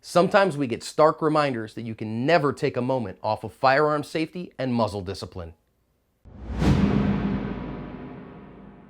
Sometimes we get stark reminders that you can never take a moment off of firearm safety and muzzle discipline.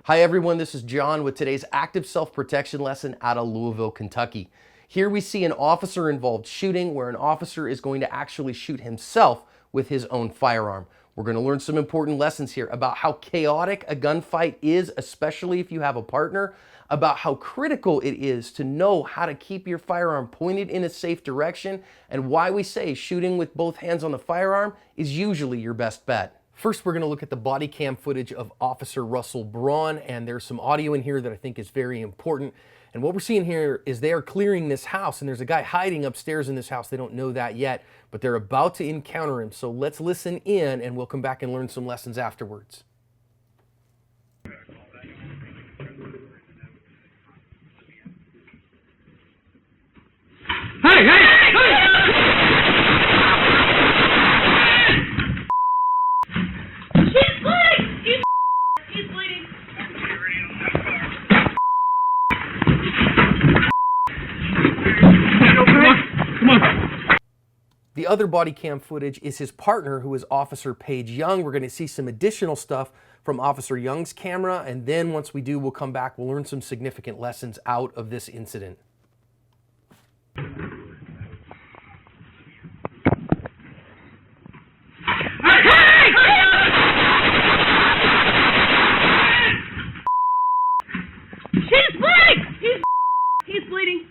Hi everyone, this is John with today's active self-protection lesson out of Louisville, Kentucky. Here we see an officer-involved shooting where an officer is going to actually shoot himself with his own firearm. We're going to learn some important lessons here about how chaotic a gunfight is, especially if you have a partner, about how critical it is to know how to keep your firearm pointed in a safe direction, and why we say shooting with both hands on the firearm is usually your best bet. First, we're going to look at the body cam footage of Officer Russell Braun, and there's some audio in here that I think is very important. And what we're seeing here is they are clearing this house, and there's a guy hiding upstairs in this house. They don't know that yet, but they're about to encounter him. So let's listen in, and we'll come back and learn some lessons afterwards. Hey, hey, hey! She's bleeding! He's bleeding. Come on. The other body cam footage is his partner, who is Officer Paige Young. We're going to see some additional stuff from Officer Young's camera, and then once we do, we'll come back, we'll learn some significant lessons out of this incident. She's bleeding! He's bleeding.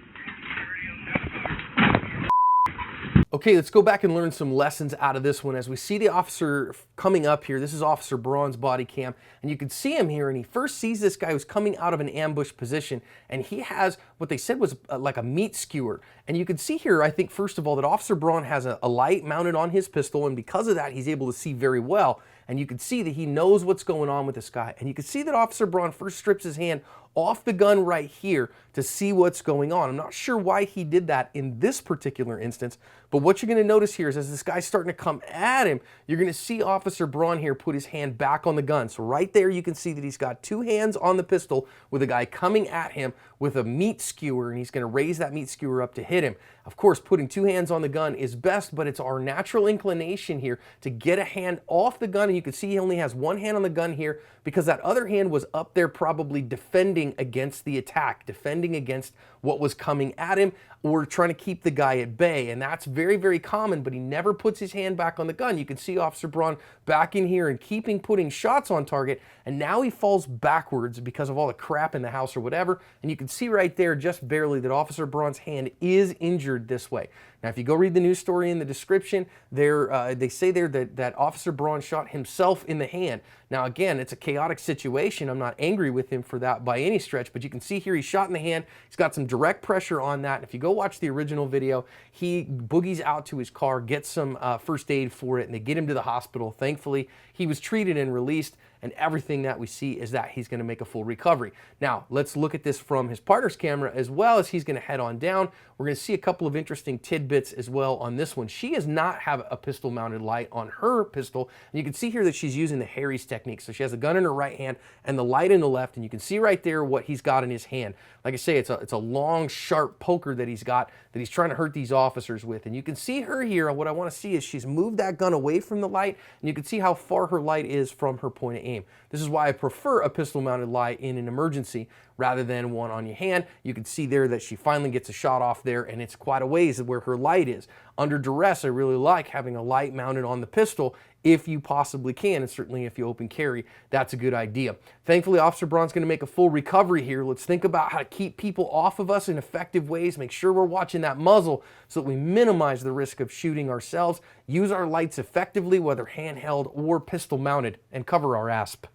Okay, let's go back and learn some lessons out of this one. As we see the officer coming up here, this is Officer Braun's body cam, and you can see him here, and he first sees this guy who's coming out of an ambush position, and he has what they said was like a meat skewer. And you can see here, I think, first of all, that Officer Braun has a light mounted on his pistol, and because of that, he's able to see very well. And you can see that he knows what's going on with this guy. And you can see that Officer Braun first strips his hand off the gun right here to see what's going on. I'm not sure why he did that in this particular instance, but what you're going to notice here is as this guy's starting to come at him, you're going to see Officer Braun here put his hand back on the gun. So right there you can see that he's got two hands on the pistol with a guy coming at him with a meat skewer, and he's going to raise that meat skewer up to hit him. Of course, putting two hands on the gun is best, but it's our natural inclination here to get a hand off the gun, and you can see he only has one hand on the gun here because that other hand was up there probably defending against the attack, defending against what was coming at him, or trying to keep the guy at bay. And that's very, very common, but he never puts his hand back on the gun. You can see Officer Braun back in here and putting shots on target, and now he falls backwards because of all the crap in the house or whatever. And you can see right there just barely that Officer Braun's hand is injured this way. Now, if you go read the news story in the description, they say there that Officer Braun shot himself in the hand. Now, again, it's a chaotic situation. I'm not angry with him for that by any stretch, but you can see here he's shot in the hand. He's got some direct pressure on that. And if you go watch the original video, he boogies out to his car, gets some first aid for it, and they get him to the hospital. Thankfully, he was treated and released, and everything that we see is that he's going to make a full recovery. Now, let's look at this from his partner's camera as well as he's going to head on down. We're going to see a couple of interesting tidbits as well on this one. She does not have a pistol-mounted light on her pistol, and you can see here that she's using the Harry's technique. So she has the gun in her right hand and the light in the left, and you can see right there what he's got in his hand. Like I say, it's a long, sharp poker that he's got that he's trying to hurt these officers with. And you can see her here. What I want to see is she's moved that gun away from the light, and you can see how far her light is from her point of aim. This is why I prefer a pistol-mounted light in an emergency rather than one on your hand. You can see there that she finally gets a shot off there, and it's quite a ways where her light is. Under duress, I really like having a light mounted on the pistol if you possibly can, and certainly if you open carry, that's a good idea. Thankfully, Officer Braun's going to make a full recovery here. Let's think about how to keep people off of us in effective ways, make sure we're watching that muzzle so that we minimize the risk of shooting ourselves, use our lights effectively, whether handheld or pistol mounted, and cover our ASP.